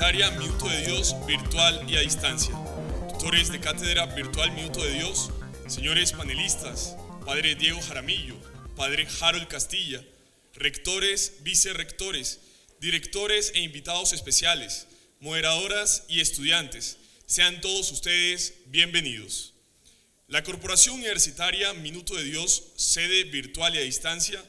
Universitaria Minuto de Dios virtual y a distancia. Tutores de Cátedra Virtual Minuto de Dios, señores panelistas, Padre Diego Jaramillo, Padre Harold Castilla, rectores, vicerrectores, directores e invitados especiales, moderadoras y estudiantes, sean todos ustedes bienvenidos. La Corporación Universitaria Minuto de Dios, sede virtual y a distancia,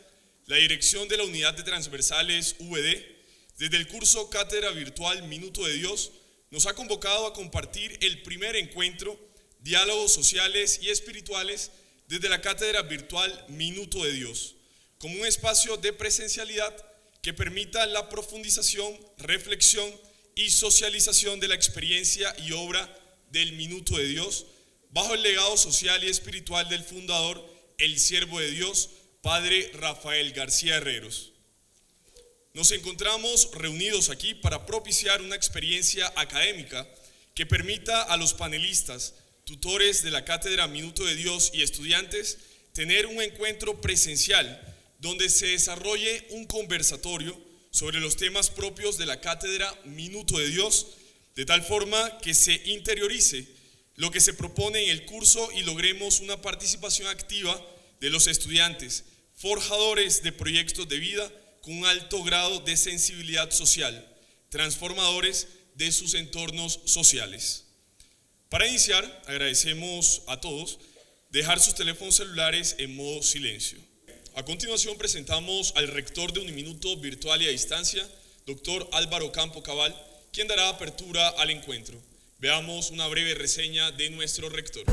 la dirección de la Unidad de Transversales VD, desde el curso Cátedra Virtual Minuto de Dios, nos ha convocado a compartir el primer encuentro, diálogos sociales y espirituales desde la Cátedra Virtual Minuto de Dios, como un espacio de presencialidad que permita la profundización, reflexión y socialización de la experiencia y obra del Minuto de Dios, bajo el legado social y espiritual del fundador, el siervo de Dios, Padre Rafael García Herreros. Nos encontramos reunidos aquí para propiciar una experiencia académica que permita a los panelistas, tutores de la Cátedra Minuto de Dios y estudiantes tener un encuentro presencial donde se desarrolle un conversatorio sobre los temas propios de la Cátedra Minuto de Dios, de tal forma que se interiorice lo que se propone en el curso y logremos una participación activa de los estudiantes, forjadores de proyectos de vida con un alto grado de sensibilidad social, transformadores de sus entornos sociales. Para iniciar, agradecemos a todos dejar sus teléfonos celulares en modo silencio. A continuación presentamos al rector de Uniminuto Virtual y a Distancia, doctor Álvaro Campo Cabal, quien dará apertura al encuentro. Veamos una breve reseña de nuestro rector.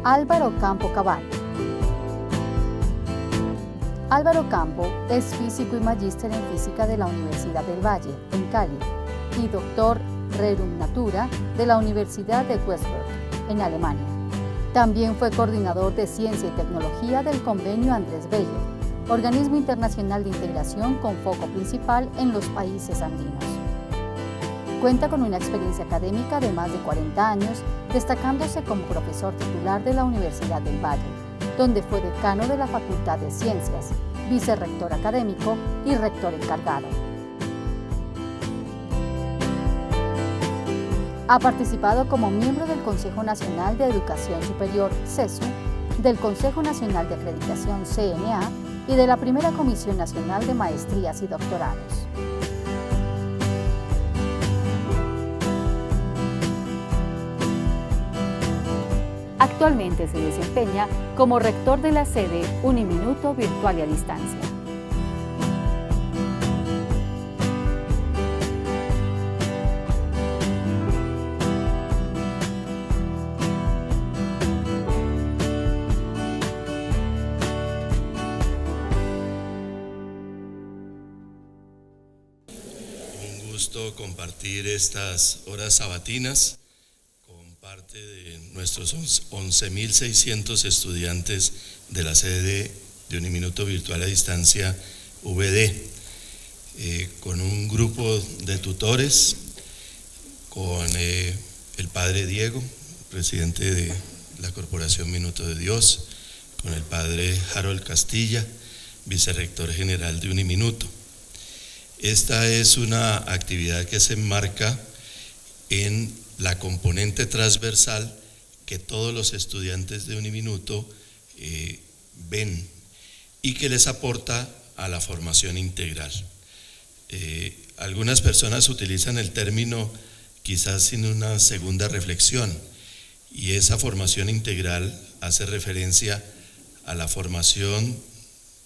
Álvaro Campo Cabal. Álvaro Campo es físico y magíster en física de la Universidad del Valle, en Cali, y doctor rerum natura de la Universidad de Würzburg, en Alemania. También fue coordinador de Ciencia y Tecnología del Convenio Andrés Bello, organismo internacional de integración con foco principal en los países andinos. Cuenta con una experiencia académica de más de 40 años, destacándose como profesor titular de la Universidad del Valle, donde fue decano de la Facultad de Ciencias, vicerrector académico y rector encargado. Ha participado como miembro del Consejo Nacional de Educación Superior, CESU, del Consejo Nacional de Acreditación, CNA, y de la Primera Comisión Nacional de Maestrías y Doctorados. Actualmente se desempeña como rector de la sede Uniminuto Virtual y a Distancia. Un gusto compartir estas horas sabatinas parte de nuestros 11.600 estudiantes de la sede de Uniminuto Virtual a Distancia VD, con un grupo de tutores, con el Padre Diego, presidente de la Corporación Minuto de Dios, con el Padre Harold Castilla, vicerrector general de Uniminuto. Esta es una actividad que se enmarca en la componente transversal que todos los estudiantes de Uniminuto ven y que les aporta a la formación integral. Algunas personas utilizan el término quizás sin una segunda reflexión, y esa formación integral hace referencia a la formación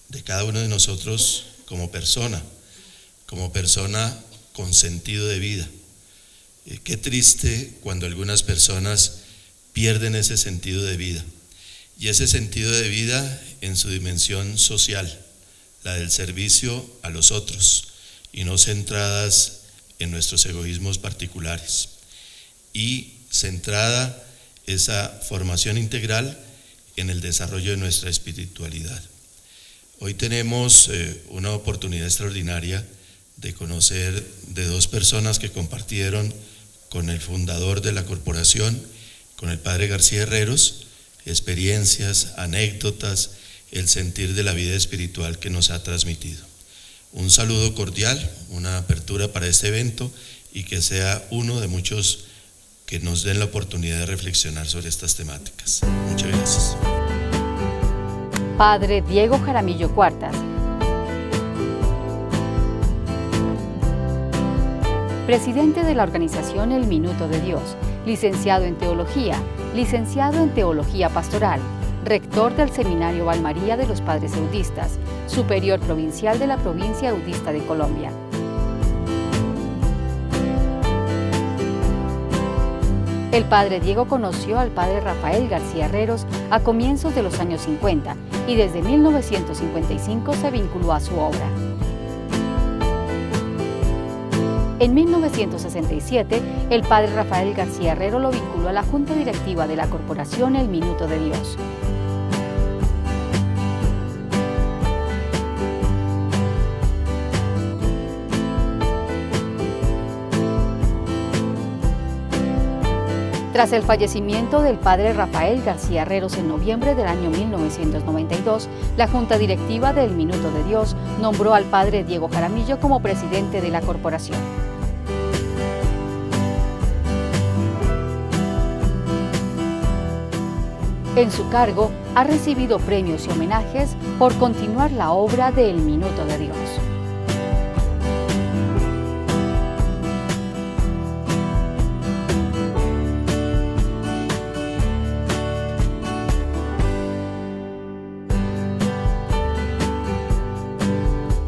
de cada uno de nosotros como persona con sentido de vida. Qué triste cuando algunas personas pierden ese sentido de vida, y ese sentido de vida en su dimensión social, la del servicio a los otros, y no centradas en nuestros egoísmos particulares, y centrada esa formación integral en el desarrollo de nuestra espiritualidad. Hoy tenemos una oportunidad extraordinaria de conocer de dos personas que compartieron con el fundador de la corporación, con el Padre García Herreros, experiencias, anécdotas, el sentir de la vida espiritual que nos ha transmitido. Un saludo cordial, una apertura para este evento y que sea uno de muchos que nos den la oportunidad de reflexionar sobre estas temáticas. Muchas gracias. Padre Diego Jaramillo Cuartas, presidente de la organización El Minuto de Dios, licenciado en Teología Pastoral, rector del Seminario Valmaría de los Padres Eudistas, superior provincial de la provincia eudista de Colombia. El Padre Diego conoció al Padre Rafael García Herreros a comienzos de los años 50 y desde 1955 se vinculó a su obra. En 1967, el Padre Rafael García Herrero lo vinculó a la Junta Directiva de la Corporación El Minuto de Dios. Tras el fallecimiento del Padre Rafael García Herreros en noviembre del año 1992, la Junta Directiva del Minuto de Dios nombró al Padre Diego Jaramillo como presidente de la corporación. En su cargo, ha recibido premios y homenajes por continuar la obra de El Minuto de Dios.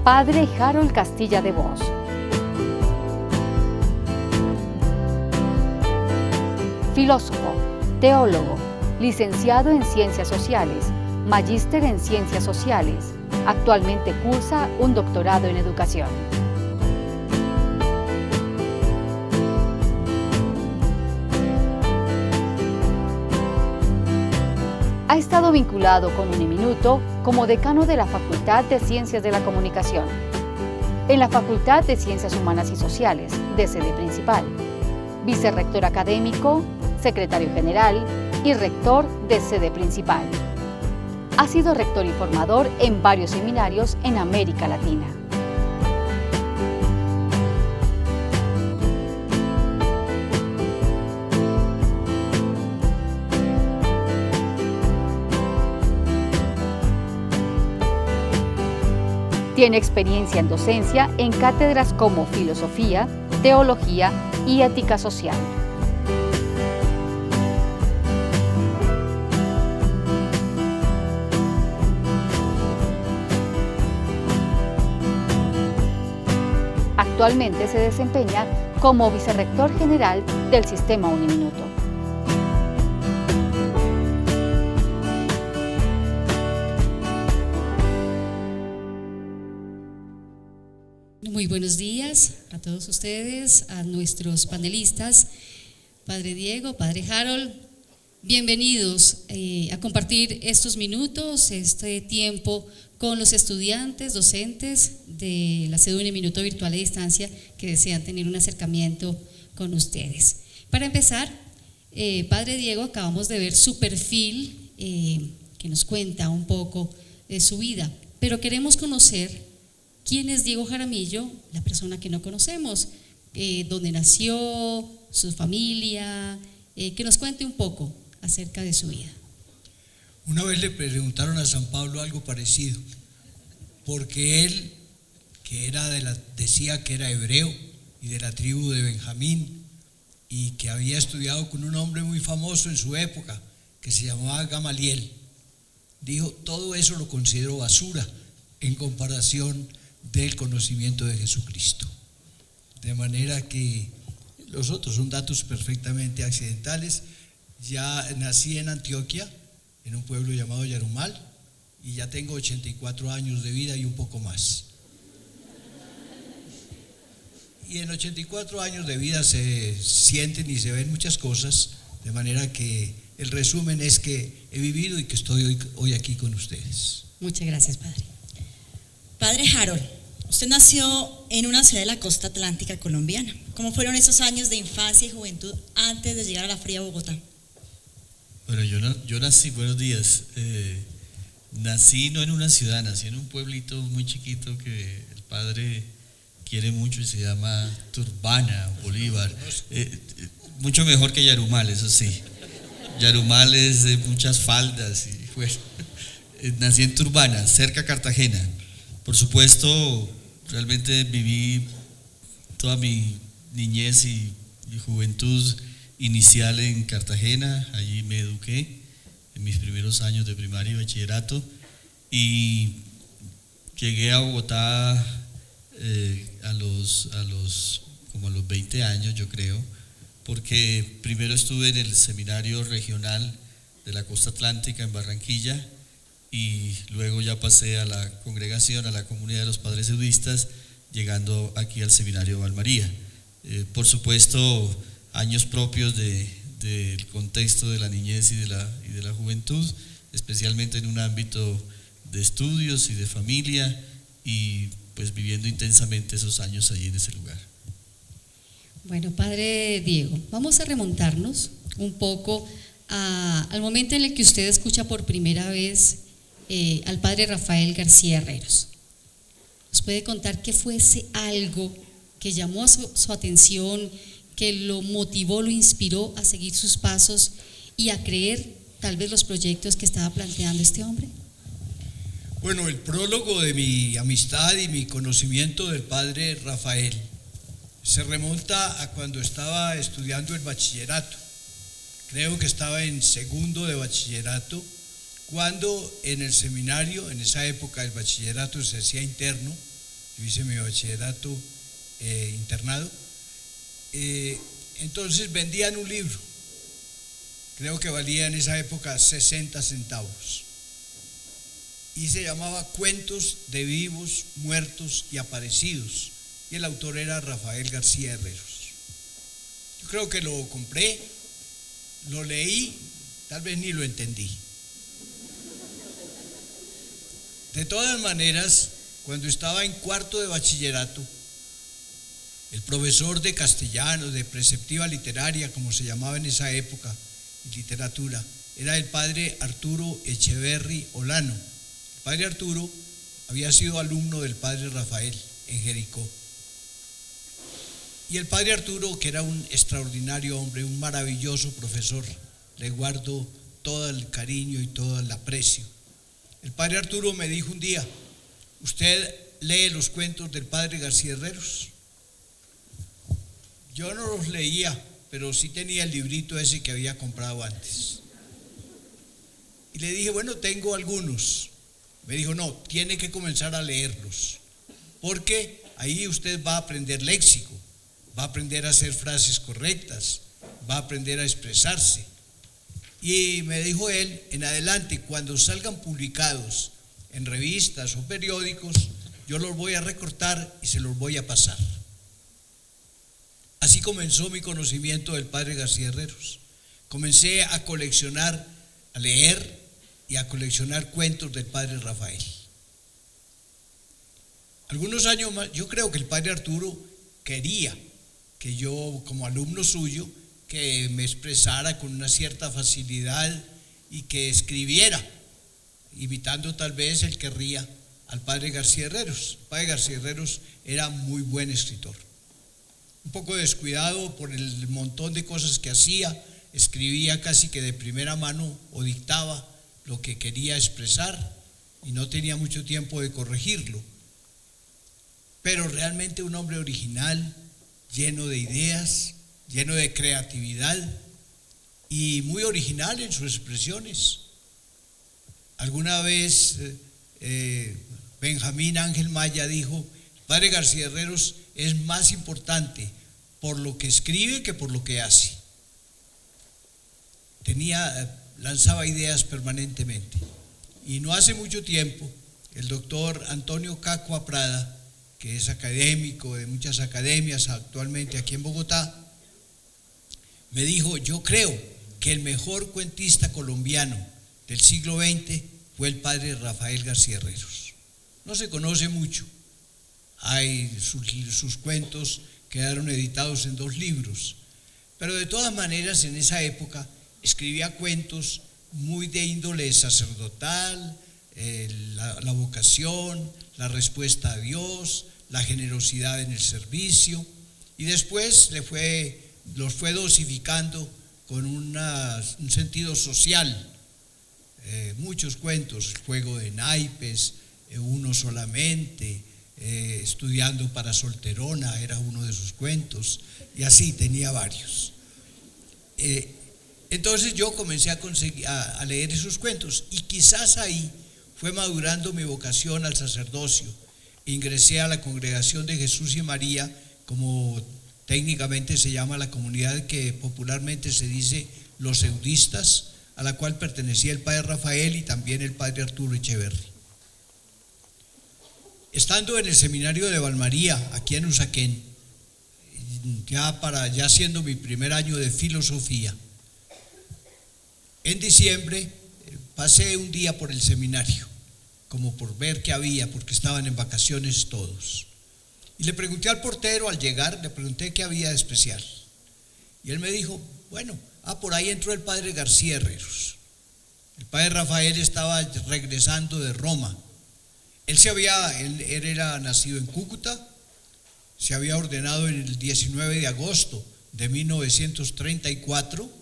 Padre Harold Castilla de Vos. Filósofo, teólogo, licenciado en Ciencias Sociales, magíster en Ciencias Sociales. Actualmente cursa un doctorado en Educación. Ha estado vinculado con Uniminuto como decano de la Facultad de Ciencias de la Comunicación, en la Facultad de Ciencias Humanas y Sociales, de sede principal, vicerrector académico, secretario general y rector de sede principal. Ha sido rector y formador en varios seminarios en América Latina. Tiene experiencia en docencia en cátedras como Filosofía, Teología y Ética Social. Actualmente se desempeña como vicerrector general del Sistema Uniminuto. Muy buenos días a todos ustedes, a nuestros panelistas, Padre Diego, Padre Harold, bienvenidos a compartir estos minutos, este tiempo con los estudiantes, docentes de la sede Uniminuto Virtual a Distancia que desean tener un acercamiento con ustedes. Para empezar, Padre Diego, acabamos de ver su perfil que nos cuenta un poco de su vida, pero queremos conocer quién es Diego Jaramillo, la persona que no conocemos, dónde nació, su familia, que nos cuente un poco acerca de su vida. Una vez le preguntaron a San Pablo algo parecido, porque él, decía que era hebreo y de la tribu de Benjamín, y que había estudiado con un hombre muy famoso en su época, que se llamaba Gamaliel, dijo: todo eso lo considero basura en comparación del conocimiento de Jesucristo. De manera que los otros son datos perfectamente accidentales. Ya nací en Antioquia, en un pueblo llamado Yarumal, y ya tengo 84 años de vida y un poco más. Y en 84 años de vida se sienten y se ven muchas cosas, de manera que el resumen es que he vivido y que estoy hoy aquí con ustedes. Muchas gracias, Padre. Padre Harold, usted nació en una ciudad de la costa atlántica colombiana. ¿Cómo fueron esos años de infancia y juventud antes de llegar a la fría Bogotá? Bueno, yo nací, buenos días, Nací no en una ciudad, nací en un pueblito muy chiquito que el padre quiere mucho y se llama Turbana, Bolívar. Mucho mejor que Yarumal, eso sí. Yarumal es de muchas faldas y bueno, nací en Turbana, cerca a Cartagena. Por supuesto, realmente viví toda mi niñez y juventud inicial en Cartagena. Allí me eduqué en mis primeros años de primaria y bachillerato y llegué a Bogotá a los 20 años, yo creo, porque primero estuve en el seminario regional de la Costa Atlántica en Barranquilla y luego ya pasé a la congregación, a la comunidad de los padres eudistas, llegando aquí al seminario Valmaría. Por supuesto, años propios del contexto de la niñez y de la juventud, especialmente en un ámbito de estudios y de familia, y pues viviendo intensamente esos años allí en ese lugar. Bueno, Padre Diego, vamos a remontarnos un poco al momento en el que usted escucha por primera vez al Padre Rafael García Herreros. ¿Nos puede contar qué fue ese algo que llamó su atención, que lo motivó, lo inspiró a seguir sus pasos y a creer tal vez los proyectos que estaba planteando este hombre? Bueno, el prólogo de mi amistad y mi conocimiento del Padre Rafael se remonta a cuando estaba estudiando el bachillerato. Creo que estaba en segundo de bachillerato, cuando en el seminario, en esa época el bachillerato se hacía interno, yo hice mi bachillerato internado, entonces vendían un libro, creo que valía en esa época 60 centavos, y se llamaba Cuentos de vivos, muertos y aparecidos, y el autor era Rafael García Herreros. Yo creo que lo compré, lo leí, tal vez ni lo entendí. De todas maneras, cuando estaba en cuarto de bachillerato, el profesor de castellano, de preceptiva literaria, como se llamaba en esa época, y literatura, era el padre Arturo Echeverri Olano. El padre Arturo había sido alumno del padre Rafael en Jericó. Y el padre Arturo, que era un extraordinario hombre, un maravilloso profesor, le guardo todo el cariño y todo el aprecio. El padre Arturo me dijo un día: ¿usted lee los cuentos del padre García Herreros? Yo no los leía, pero sí tenía el librito ese que había comprado antes. Y le dije: bueno, tengo algunos. Me dijo: no, tiene que comenzar a leerlos, porque ahí usted va a aprender léxico, va a aprender a hacer frases correctas, va a aprender a expresarse. Y me dijo él: en adelante, cuando salgan publicados en revistas o periódicos, yo los voy a recortar y se los voy a pasar. Así comenzó mi conocimiento del padre García Herreros. Comencé a coleccionar, a leer y a coleccionar cuentos del padre Rafael. Algunos años más, yo creo que el padre Arturo quería que yo, como alumno suyo, que me expresara con una cierta facilidad y que escribiera, imitando tal vez, él querría, al padre García Herreros. El padre García Herreros era muy buen escritor. Un poco descuidado por el montón de cosas que hacía, escribía casi que de primera mano o dictaba lo que quería expresar y no tenía mucho tiempo de corregirlo. Pero realmente un hombre original, lleno de ideas, lleno de creatividad y muy original en sus expresiones. Alguna vez Benjamín Ángel Maya dijo: el padre García Herreros es más importante por lo que escribe que por lo que hace. Lanzaba ideas permanentemente. Y no hace mucho tiempo, el doctor Antonio Cacua Prada, que es académico de muchas academias actualmente aquí en Bogotá, me dijo: yo creo que el mejor cuentista colombiano del siglo XX fue el padre Rafael García Herreros. No se conoce mucho. Hay sus cuentos quedaron editados en 2 libros, pero de todas maneras en esa época escribía cuentos muy de índole sacerdotal, la vocación, la respuesta a Dios, la generosidad en el servicio, y después los fue dosificando con un sentido social. Muchos cuentos, el juego de naipes, uno solamente, estudiando para solterona era uno de sus cuentos, y así tenía varios. Entonces yo comencé a leer esos cuentos, y quizás ahí fue madurando mi vocación al sacerdocio. Ingresé a la Congregación de Jesús y María, como técnicamente se llama la comunidad que popularmente se dice los eudistas, a la cual pertenecía el padre Rafael y también el padre Arturo Echeverri. Estando en el seminario de Valmaría, aquí en Usaquén, ya siendo mi primer año de filosofía, en diciembre pasé un día por el seminario, como por ver qué había, porque estaban en vacaciones todos. Y le pregunté al portero al llegar, le pregunté qué había de especial. Y él me dijo, bueno, por ahí entró el padre García Herreros. El padre Rafael estaba regresando de Roma. Él era nacido en Cúcuta, se había ordenado el 19 de agosto de 1934.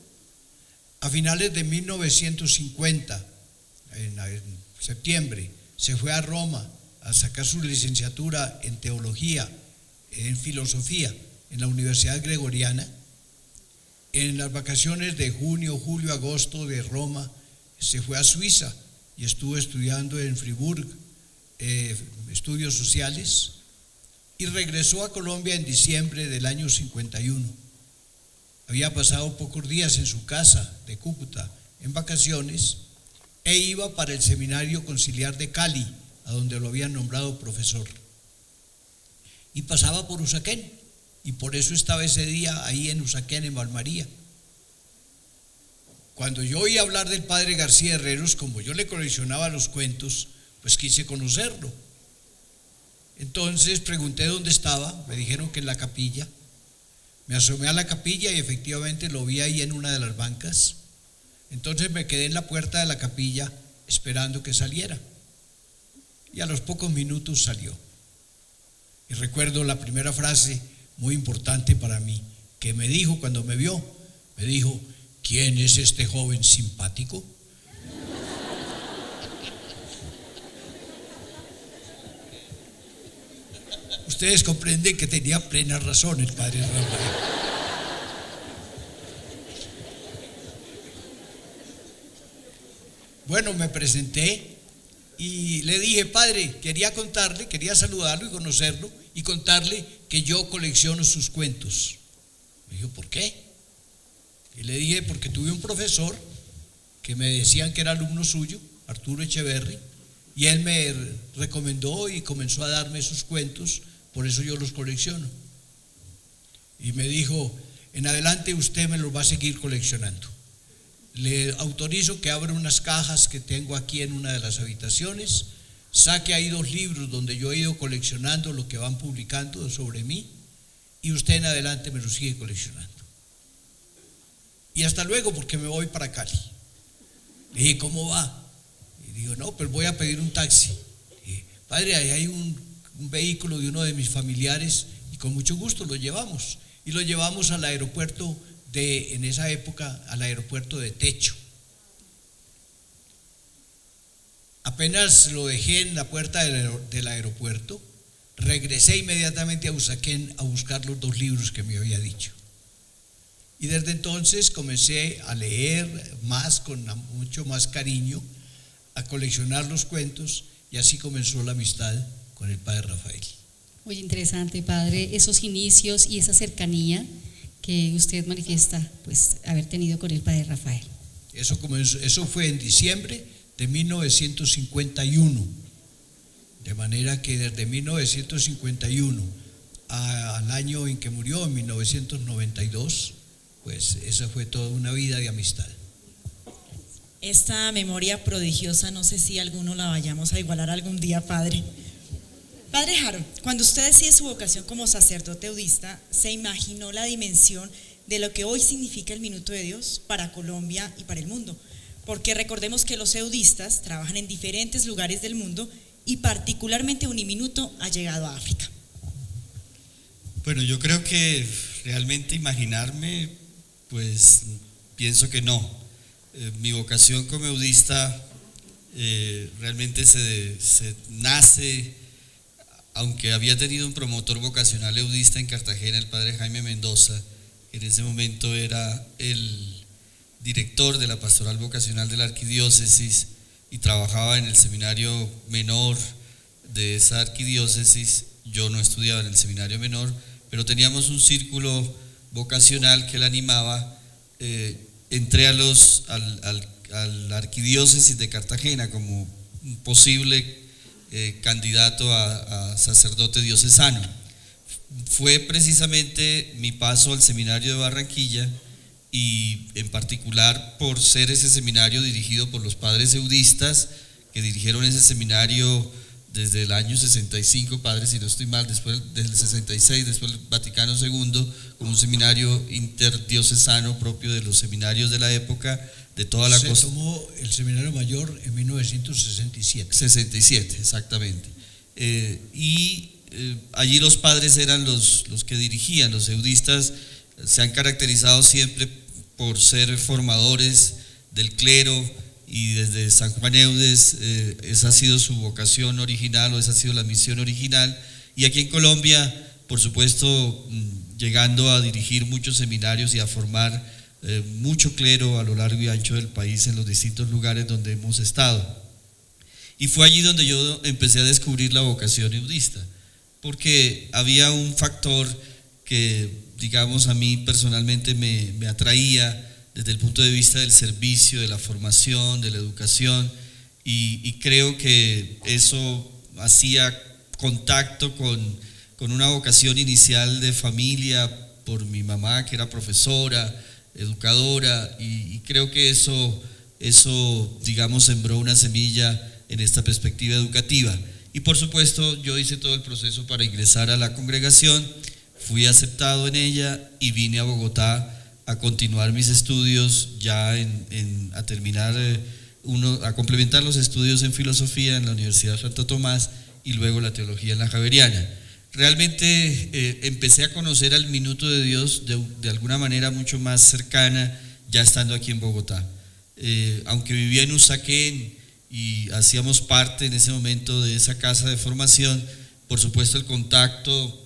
A finales de 1950, en septiembre, se fue a Roma a sacar su licenciatura en teología, en filosofía, en la Universidad Gregoriana. En las vacaciones de junio, julio, agosto de Roma, se fue a Suiza y estuvo estudiando en Fribourg, estudios sociales, y regresó a Colombia en diciembre del año 51. Había pasado pocos días en su casa de Cúcuta en vacaciones e iba para el seminario conciliar de Cali, a donde lo habían nombrado profesor. Y pasaba por Usaquén, y por eso estaba ese día ahí en Usaquén, en Valmaría. Cuando yo oí hablar del padre García Herreros, como yo le coleccionaba los cuentos, pues quise conocerlo. Entonces pregunté dónde estaba, me dijeron que en la capilla. Me asomé a la capilla y efectivamente lo vi ahí en una de las bancas. Entonces me quedé en la puerta de la capilla esperando que saliera. Y a los pocos minutos salió. Y recuerdo la primera frase muy importante para mí, que me dijo cuando me vio, me dijo, ¿quién es este joven simpático? Ustedes comprenden que tenía plena razón el padre Rafael. Bueno, me presenté y le dije, padre, quería saludarlo y conocerlo y contarle que yo colecciono sus cuentos. Me dijo, ¿por qué? Y le dije, porque tuve un profesor que me decían que era alumno suyo, Arturo Echeverri, y él me recomendó y comenzó a darme sus cuentos, por eso yo los colecciono. Y me dijo, en adelante usted me los va a seguir coleccionando. Le autorizo que abra unas cajas que tengo aquí en una de las habitaciones, saque ahí 2 libros donde yo he ido coleccionando lo que van publicando sobre mí, y usted en adelante me los sigue coleccionando. Y hasta luego, porque me voy para Cali. Le dije, ¿cómo va? Y digo, no, pues voy a pedir un taxi. Le dije, padre, ahí hay un vehículo de uno de mis familiares y con mucho gusto lo llevamos. Y lo llevamos al aeropuerto en esa época, al aeropuerto de Techo. Apenas lo dejé en la puerta del aeropuerto, regresé inmediatamente a Usaquén a buscar los 2 libros que me había dicho. Y desde entonces comencé a leer más, con mucho más cariño, a coleccionar los cuentos, y así comenzó la amistad con el padre Rafael. Muy interesante, padre, esos inicios y esa cercanía que usted manifiesta, pues, haber tenido con el padre Rafael. Eso fue en diciembre de 1951, de manera que desde 1951 al año en que murió, en 1992, pues esa fue toda una vida de amistad. Esta memoria prodigiosa, no sé si alguno la vayamos a igualar algún día, padre. Padre Harold, cuando usted decide su vocación como sacerdote eudista, ¿se imaginó la dimensión de lo que hoy significa el Minuto de Dios para Colombia y para el mundo? porque recordemos que los eudistas trabajan en diferentes lugares del mundo y particularmente Uniminuto ha llegado a África. Bueno, yo creo que realmente imaginarme, pues pienso que no. Mi vocación como eudista realmente se nace, aunque había tenido un promotor vocacional eudista en Cartagena, el padre Jaime Mendoza, que en ese momento era el director de la pastoral vocacional de la arquidiócesis y trabajaba en el seminario menor de esa arquidiócesis. Yo no estudiaba en el seminario menor, pero teníamos un círculo vocacional que la animaba. Entré a la arquidiócesis de Cartagena como un posible candidato a sacerdote diocesano. Fue precisamente mi paso al seminario de Barranquilla, y en particular por ser ese seminario dirigido por los padres eudistas que dirigieron ese seminario desde el año 65, padre, si no estoy mal, después del 66, después del Vaticano II, como un seminario interdiocesano propio de los seminarios de la época, de toda la costa. Se tomó el seminario mayor en 1967. 67, exactamente. Allí los padres eran los que dirigían. Los eudistas se han caracterizado siempre por ser formadores del clero, y desde San Juan Eudes esa ha sido su vocación original, o esa ha sido la misión original. Y aquí en Colombia, por supuesto, llegando a dirigir muchos seminarios y a formar mucho clero a lo largo y ancho del país en los distintos lugares donde hemos estado. Y fue allí donde yo empecé a descubrir la vocación eudista, porque había un factor que, digamos, a mí personalmente me atraía desde el punto de vista del servicio, de la formación, de la educación, y creo que eso hacía contacto con una vocación inicial de familia por mi mamá, que era profesora, educadora, y creo que eso, digamos, sembró una semilla en esta perspectiva educativa. Y por supuesto yo hice todo el proceso para ingresar a la congregación, fui aceptado en ella y vine a Bogotá a continuar mis estudios, ya a terminar a complementar los estudios en filosofía en la Universidad de Santo Tomás y luego la teología en la Javeriana. Realmente empecé a conocer al minuto de Dios de alguna manera mucho más cercana ya estando aquí en Bogotá. Aunque vivía en Usaquén y hacíamos parte en ese momento de esa casa de formación, por supuesto el contacto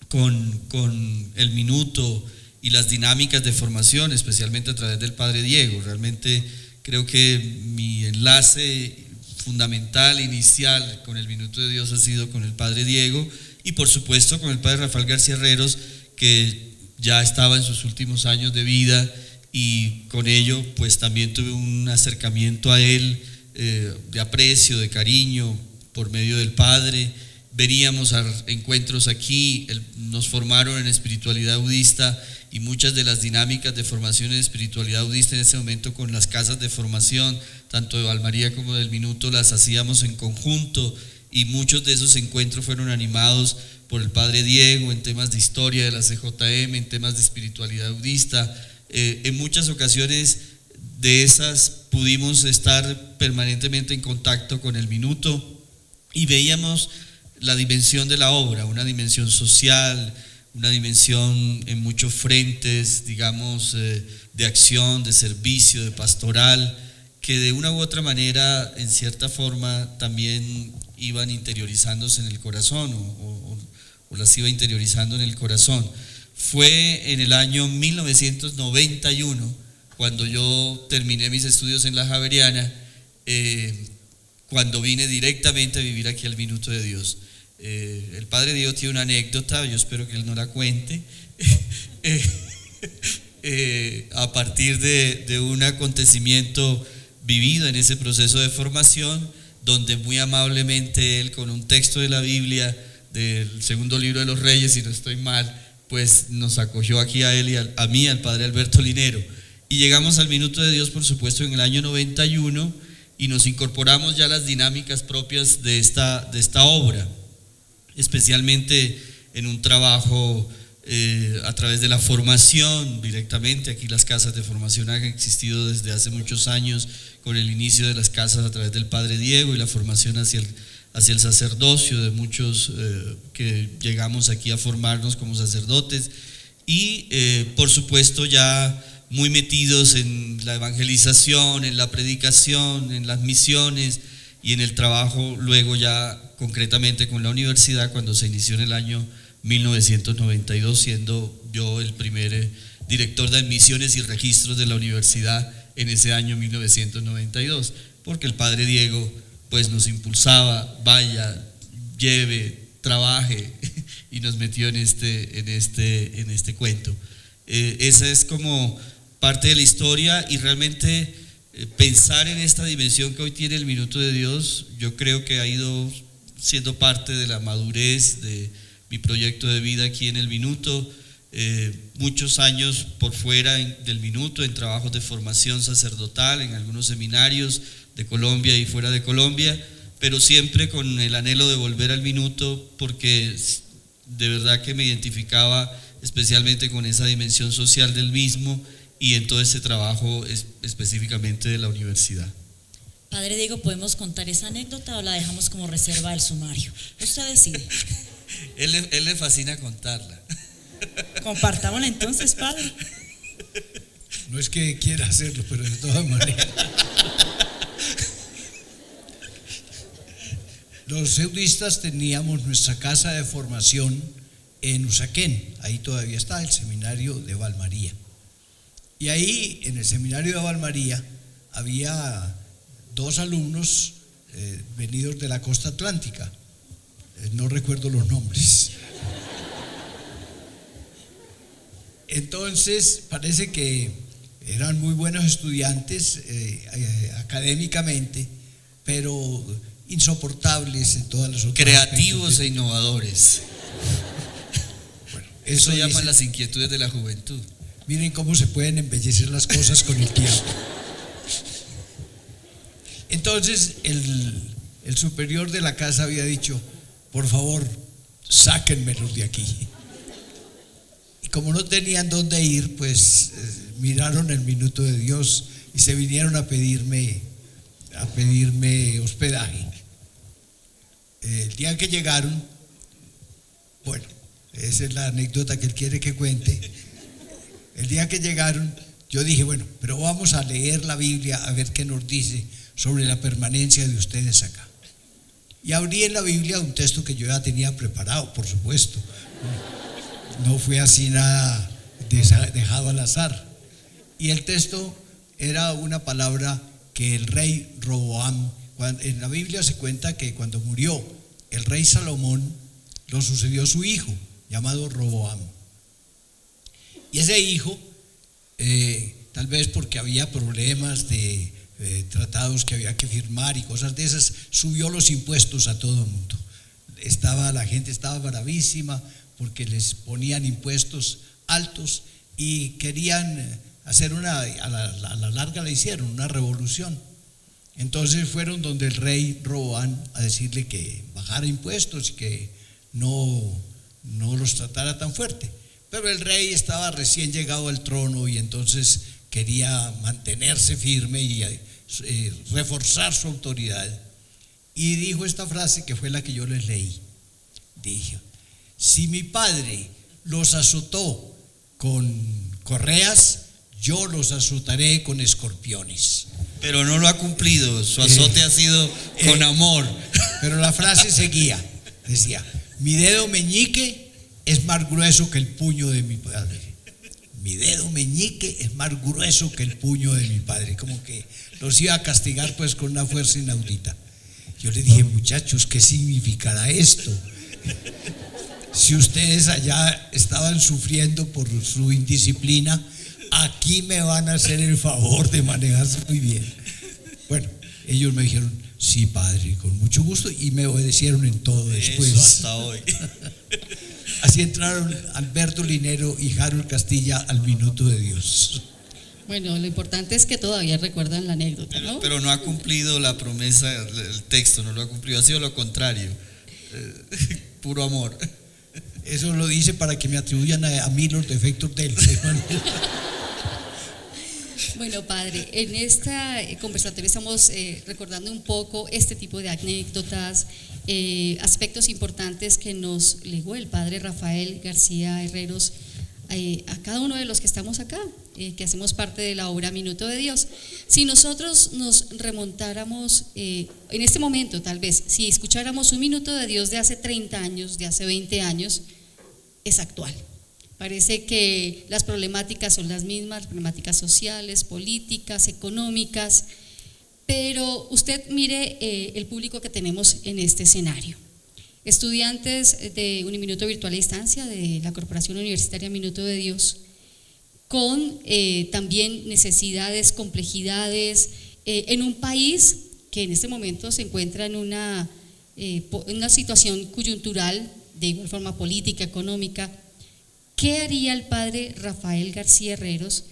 con el minuto y las dinámicas de formación, especialmente a través del padre Diego. Realmente creo que mi enlace fundamental, inicial con el minuto de Dios ha sido con el padre Diego, y por supuesto con el padre Rafael García Herreros, que ya estaba en sus últimos años de vida, y con ello pues también tuve un acercamiento a él de aprecio, de cariño por medio del padre. Veníamos a encuentros aquí, nos formaron en espiritualidad budista, y muchas de las dinámicas de formación en espiritualidad budista en ese momento con las casas de formación, tanto de Valmaría como del Minuto, las hacíamos en conjunto, y muchos de esos encuentros fueron animados por el padre Diego en temas de historia de la CJM, en temas de espiritualidad budista. En muchas ocasiones de esas pudimos estar permanentemente en contacto con el Minuto y veíamos la dimensión de la obra, una dimensión social, una dimensión en muchos frentes, digamos, de acción, de servicio, de pastoral, que de una u otra manera, en cierta forma, también iban interiorizándose en el corazón, o las iba interiorizando en el corazón. Fue en el año 1991, cuando yo terminé mis estudios en la Javeriana, cuando vine directamente a vivir aquí al Minuto de Dios. El padre Diego tiene una anécdota, yo espero que él no la cuente, a partir de un acontecimiento vivido en ese proceso de formación, donde muy amablemente él, con un texto de la Biblia del segundo libro de los Reyes, si no estoy mal, pues nos acogió aquí a él y a mí, al padre Alberto Linero, y llegamos al Minuto de Dios, por supuesto, en el año 91, y nos incorporamos ya a las dinámicas propias de esta obra, especialmente en un trabajo a través de la formación directamente. Aquí las casas de formación han existido desde hace muchos años, con el inicio de las casas a través del Padre Diego y la formación hacia el sacerdocio de muchos que llegamos aquí a formarnos como sacerdotes, y por supuesto ya muy metidos en la evangelización, en la predicación, en las misiones y en el trabajo luego ya concretamente con la universidad, cuando se inició en el año 1992, siendo yo el primer director de admisiones y registros de la universidad en ese año 1992, porque el Padre Diego pues nos impulsaba, vaya, lleve, trabaje, y nos metió en este cuento. Esa es como parte de la historia, y realmente pensar en esta dimensión que hoy tiene el Minuto de Dios, yo creo que ha ido siendo parte de la madurez de mi proyecto de vida aquí en el Minuto. Muchos años por fuera del Minuto, en trabajos de formación sacerdotal, en algunos seminarios de Colombia y fuera de Colombia, pero siempre con el anhelo de volver al Minuto, porque de verdad que me identificaba especialmente con esa dimensión social del mismo y en todo ese trabajo específicamente de la universidad. Padre Diego, ¿podemos contar esa anécdota o la dejamos como reserva del sumario? Usted decide. Él le fascina contarla. Compartámosla entonces, padre. No es que quiera hacerlo, pero de todas maneras. Los seudistas teníamos nuestra casa de formación en Usaquén. Ahí todavía está el seminario de Valmaría. Y ahí, en el seminario de Valmaría, había 2 alumnos venidos de la costa atlántica. No recuerdo los nombres. Entonces, parece que eran muy buenos estudiantes académicamente, pero insoportables en todas las otras. Creativos e innovadores. Bueno, eso llaman dice, las inquietudes de la juventud. Miren cómo se pueden embellecer las cosas con el tiempo. Entonces, el superior de la casa había dicho: por favor, sáquenmelos de aquí. Y como no tenían dónde ir, pues miraron el Minuto de Dios y se vinieron a pedirme hospedaje. El día que llegaron, bueno, esa es la anécdota que él quiere que cuente. El día que llegaron, yo dije, bueno, pero vamos a leer la Biblia a ver qué nos dice sobre la permanencia de ustedes acá. Y abrí en la Biblia un texto que yo ya tenía preparado, por supuesto. No fue así nada dejado al azar. Y el texto era una palabra que el rey Roboam, en la Biblia se cuenta que cuando murió el rey Salomón, lo sucedió su hijo, llamado Roboam. Y ese hijo, tal vez porque había problemas de tratados que había que firmar y cosas de esas, subió los impuestos a todo el mundo. La gente estaba bravísima porque les ponían impuestos altos y querían hacer a la larga le hicieron una revolución. Entonces fueron donde el rey Roboam a decirle que bajara impuestos y que no los tratara tan fuerte. Pero el rey estaba recién llegado al trono y entonces quería mantenerse firme y reforzar su autoridad. Y dijo esta frase que fue la que yo les leí. Dijo: si mi padre los azotó con correas, yo los azotaré con escorpiones. Pero no lo ha cumplido, su azote ha sido con amor. Pero la frase seguía, decía: mi dedo meñique es más grueso que el puño de mi padre. Mi dedo meñique es más grueso que el puño de mi padre. Como que los iba a castigar pues con una fuerza inaudita. Yo le dije: muchachos, ¿qué significará esto? Si ustedes allá estaban sufriendo por su indisciplina, aquí me van a hacer el favor de manejarse muy bien. Bueno, ellos me dijeron: sí, padre, con mucho gusto, y me obedecieron en todo después. Eso hasta hoy. Así entraron Alberto Linero y Harold Castilla al Minuto de Dios. Bueno, lo importante es que todavía recuerdan la anécdota, ¿no? Pero no ha cumplido la promesa, el texto no lo ha cumplido, ha sido lo contrario. Puro amor. Eso lo dice para que me atribuyan a mí los defectos de él. Bueno, padre, en esta conversatorio estamos recordando un poco este tipo de anécdotas, aspectos importantes que nos legó el padre Rafael García Herreros a cada uno de los que estamos acá, que hacemos parte de la obra Minuto de Dios. Si nosotros nos remontáramos en este momento, tal vez, si escucháramos un Minuto de Dios de hace 30 años, de hace 20 años, es actual. Parece que las problemáticas son las mismas, problemáticas sociales, políticas, económicas, pero usted mire el público que tenemos en este escenario. Estudiantes de Uniminuto Virtual a Distancia de la Corporación Universitaria Minuto de Dios, con también necesidades, complejidades, en un país que en este momento se encuentra en una situación coyuntural, de igual forma política, económica. ¿Qué haría el padre Rafael García Herreros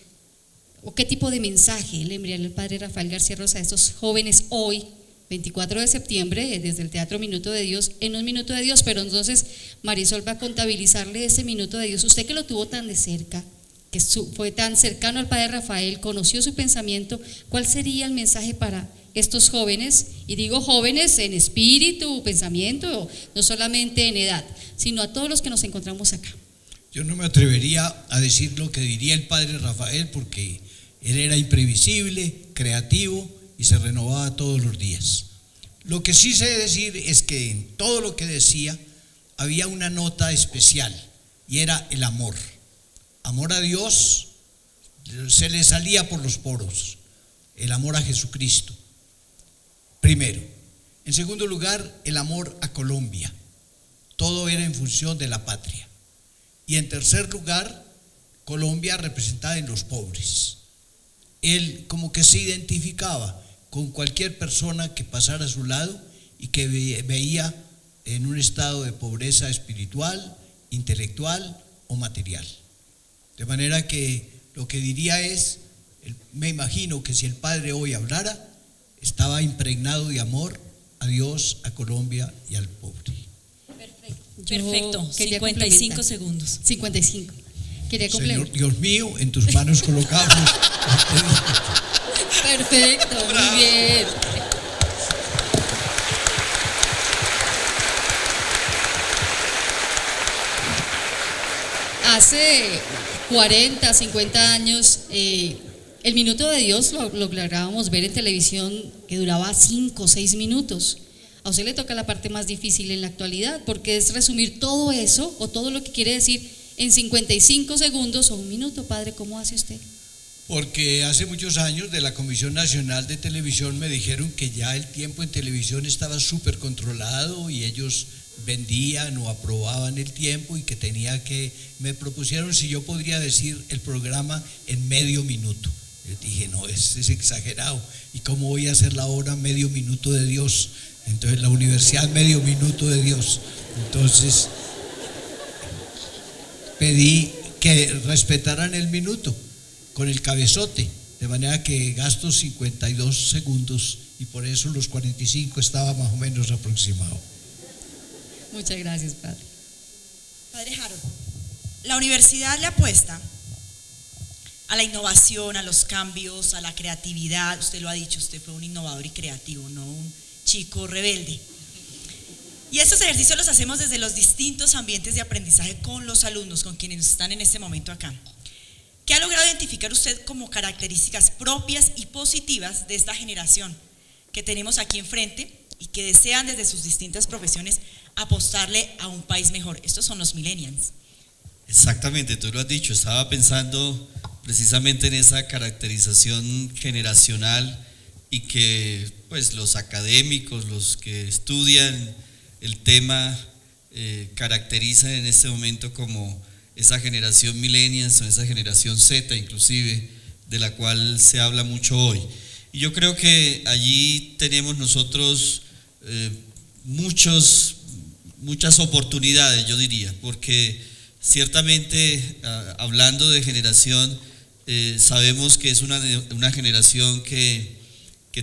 o qué tipo de mensaje le enviaría el padre Rafael García Herreros a estos jóvenes hoy, 24 de septiembre, desde el Teatro Minuto de Dios, en un Minuto de Dios? Pero entonces Marisol va a contabilizarle ese Minuto de Dios. Usted que lo tuvo tan de cerca, que fue tan cercano al padre Rafael, conoció su pensamiento, ¿cuál sería el mensaje para estos jóvenes? Y digo jóvenes en espíritu, pensamiento, no solamente en edad, sino a todos los que nos encontramos acá. Yo no me atrevería a decir lo que diría el padre Rafael, porque él era imprevisible, creativo y se renovaba todos los días. Lo que sí sé decir es que en todo lo que decía había una nota especial, y era el amor. Amor a Dios se le salía por los poros, el amor a Jesucristo, primero. En segundo lugar, el amor a Colombia. Todo era en función de la patria. Y en tercer lugar, Colombia representada en los pobres. Él como que se identificaba con cualquier persona que pasara a su lado y que veía en un estado de pobreza espiritual, intelectual o material. De manera que lo que diría es, me imagino que si el padre hoy hablara, estaba impregnado de amor a Dios, a Colombia y al pobre. Perfecto, 55 segundos. 55. Quería complementar. Señor Dios mío, en tus manos colocamos. Perfecto, muy bien. Hace 40, 50 años, el Minuto de Dios lo lográbamos ver en televisión, que duraba 5 o 6 minutos. A usted le toca la parte más difícil en la actualidad, porque es resumir todo eso o todo lo que quiere decir en 55 segundos o un minuto. Padre, ¿cómo hace usted? Porque hace muchos años de la Comisión Nacional de Televisión me dijeron que ya el tiempo en televisión estaba súper controlado y ellos vendían o aprobaban el tiempo, y que me propusieron si yo podría decir el programa en medio minuto. Les dije, no, es exagerado. ¿Y cómo voy a hacer la hora medio minuto de Dios? Entonces la universidad medio minuto de Dios. Entonces pedí que respetaran el minuto con el cabezote, de manera que gasto 52 segundos y por eso los 45 estaba más o menos aproximado. Muchas gracias, padre. Padre Harold, la universidad le apuesta a la innovación, a los cambios, a la creatividad. Usted lo ha dicho, usted fue un innovador y creativo, no un chico rebelde. Y estos ejercicios los hacemos desde los distintos ambientes de aprendizaje con los alumnos, con quienes están en este momento acá. ¿Qué ha logrado identificar usted como características propias y positivas de esta generación que tenemos aquí enfrente y que desean desde sus distintas profesiones apostarle a un país mejor? Estos son los millennials. Exactamente, tú lo has dicho. Estaba pensando precisamente en esa caracterización generacional, y que pues los académicos, los que estudian el tema, caracterizan en este momento como esa generación millennials o esa generación Z inclusive, de la cual se habla mucho hoy. Y yo creo que allí tenemos nosotros muchas oportunidades, yo diría, porque ciertamente hablando de generación, sabemos que es una generación que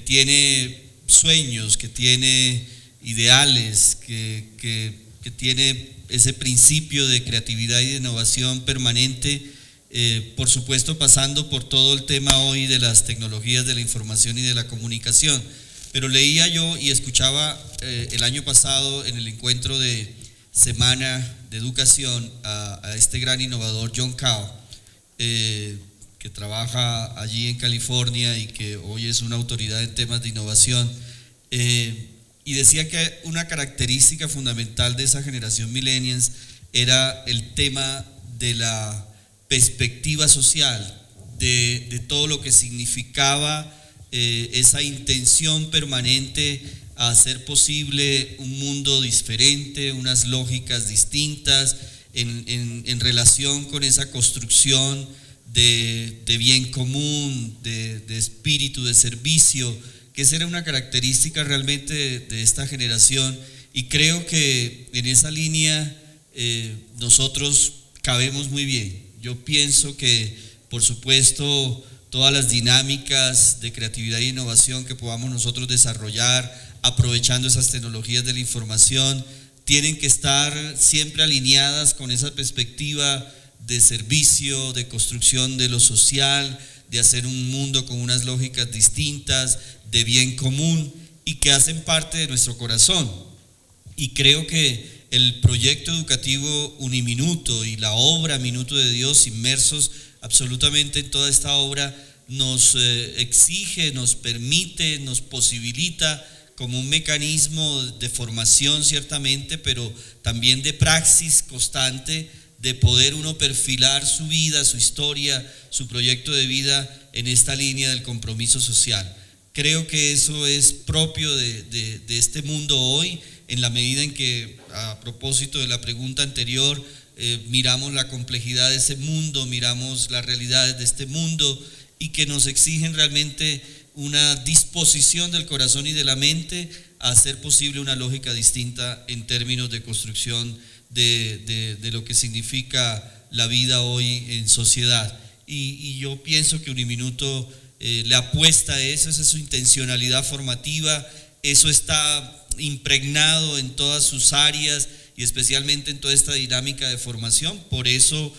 tiene sueños, que tiene ideales, que tiene ese principio de creatividad y de innovación permanente, por supuesto pasando por todo el tema hoy de las tecnologías de la información y de la comunicación. Pero leía yo y escuchaba el año pasado en el encuentro de Semana de Educación a este gran innovador John Cao, que trabaja allí en California y que hoy es una autoridad en temas de innovación, y decía que una característica fundamental de esa generación millennials era el tema de la perspectiva social, de todo lo que significaba esa intención permanente a hacer posible un mundo diferente, unas lógicas distintas en relación con esa construcción de bien común, de espíritu de servicio, que esa era una característica realmente de esta generación, y creo que en esa línea nosotros cabemos muy bien. Yo pienso que, por supuesto, todas las dinámicas de creatividad e innovación que podamos nosotros desarrollar aprovechando esas tecnologías de la información tienen que estar siempre alineadas con esa perspectiva de servicio, de construcción de lo social, de hacer un mundo con unas lógicas distintas, de bien común, y que hacen parte de nuestro corazón. Y creo que el proyecto educativo Uniminuto y la obra Minuto de Dios, inmersos absolutamente en toda esta obra, nos exige, nos permite, nos posibilita como un mecanismo de formación ciertamente, pero también de praxis constante, de poder uno perfilar su vida, su historia, su proyecto de vida en esta línea del compromiso social. Creo que eso es propio de este mundo hoy, en la medida en que, a propósito de la pregunta anterior, miramos la complejidad de ese mundo, miramos las realidades de este mundo, y que nos exigen realmente una disposición del corazón y de la mente a hacer posible una lógica distinta en términos de construcción de lo que significa la vida hoy en sociedad. Y yo pienso que Uniminuto le apuesta a eso, esa es su intencionalidad formativa, eso está impregnado en todas sus áreas y especialmente en toda esta dinámica de formación. Por eso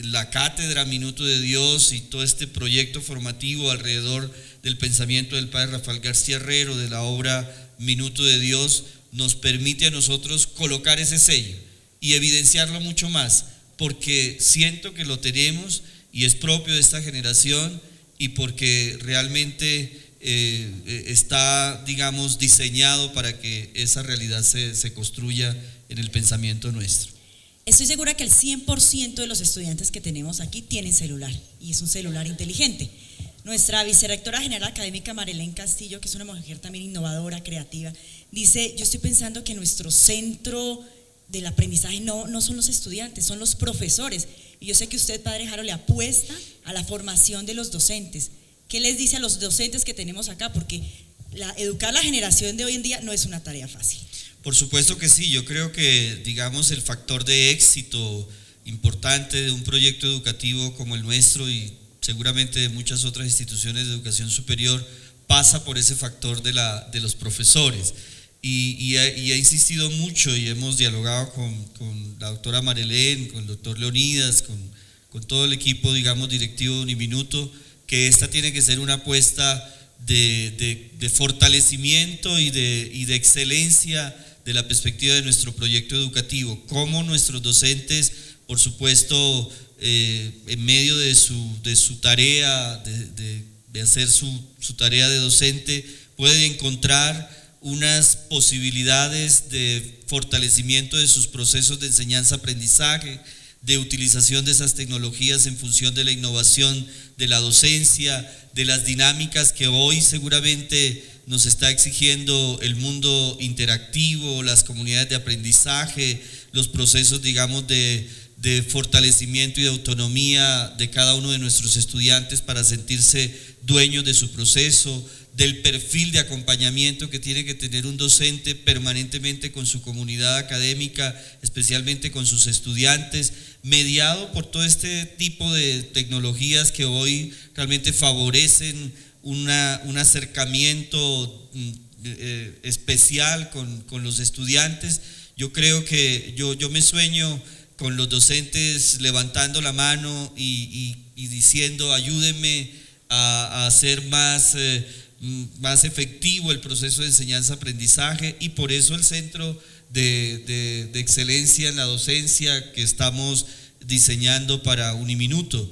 la cátedra Minuto de Dios y todo este proyecto formativo alrededor del pensamiento del padre Rafael García Herrero, de la obra Minuto de Dios, nos permite a nosotros colocar ese sello y evidenciarlo mucho más, porque siento que lo tenemos y es propio de esta generación, y porque realmente está, digamos, diseñado para que esa realidad se construya en el pensamiento nuestro. Estoy segura que el 100% de los estudiantes que tenemos aquí tienen celular, y es un celular inteligente. Nuestra vicerrectora general académica Marilén Castillo, que es una mujer también innovadora, creativa, dice: yo estoy pensando que nuestro centro del aprendizaje no son los estudiantes, son los profesores. Y yo sé que usted, padre Harold, le apuesta a la formación de los docentes. ¿Qué les dice a los docentes que tenemos acá? Porque educar a la generación de hoy en día no es una tarea fácil. Por supuesto que sí, yo creo que, digamos, el factor de éxito importante de un proyecto educativo como el nuestro, y seguramente de muchas otras instituciones de educación superior, pasa por ese factor de los profesores. Y ha insistido mucho, y hemos dialogado con la doctora Marilén, con el doctor Leonidas, con todo el equipo, digamos, directivo de Uniminuto, que esta tiene que ser una apuesta de fortalecimiento y de excelencia de la perspectiva de nuestro proyecto educativo. Cómo nuestros docentes, por supuesto, en medio de su tarea, de hacer su tarea de docente, pueden encontrar unas posibilidades de fortalecimiento de sus procesos de enseñanza-aprendizaje, de utilización de esas tecnologías en función de la innovación de la docencia, de las dinámicas que hoy seguramente nos está exigiendo el mundo interactivo, las comunidades de aprendizaje, los procesos, digamos, de fortalecimiento y de autonomía de cada uno de nuestros estudiantes para sentirse dueños de su proceso, del perfil de acompañamiento que tiene que tener un docente permanentemente con su comunidad académica, especialmente con sus estudiantes, mediado por todo este tipo de tecnologías que hoy realmente favorecen un acercamiento especial con los estudiantes. Yo creo que yo me sueño con los docentes levantando la mano y diciendo ayúdenme a hacer más efectivo el proceso de enseñanza-aprendizaje, y por eso el Centro de Excelencia en la Docencia que estamos diseñando para Uniminuto.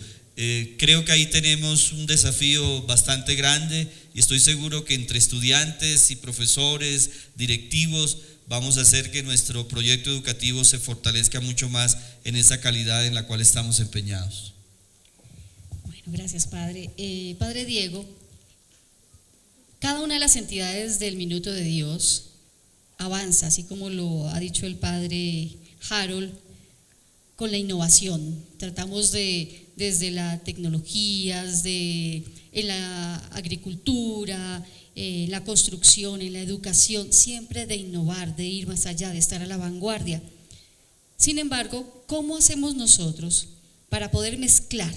Creo que ahí tenemos un desafío bastante grande y estoy seguro que entre estudiantes y profesores, directivos, vamos a hacer que nuestro proyecto educativo se fortalezca mucho más en esa calidad en la cual estamos empeñados. Bueno, gracias, Padre. Padre Diego, cada una de las entidades del Minuto de Dios avanza, así como lo ha dicho el Padre Harold, con la innovación. Tratamos desde las tecnologías, en la agricultura, la construcción, en la educación, siempre de innovar, de ir más allá, de estar a la vanguardia. Sin embargo, ¿cómo hacemos nosotros para poder mezclar,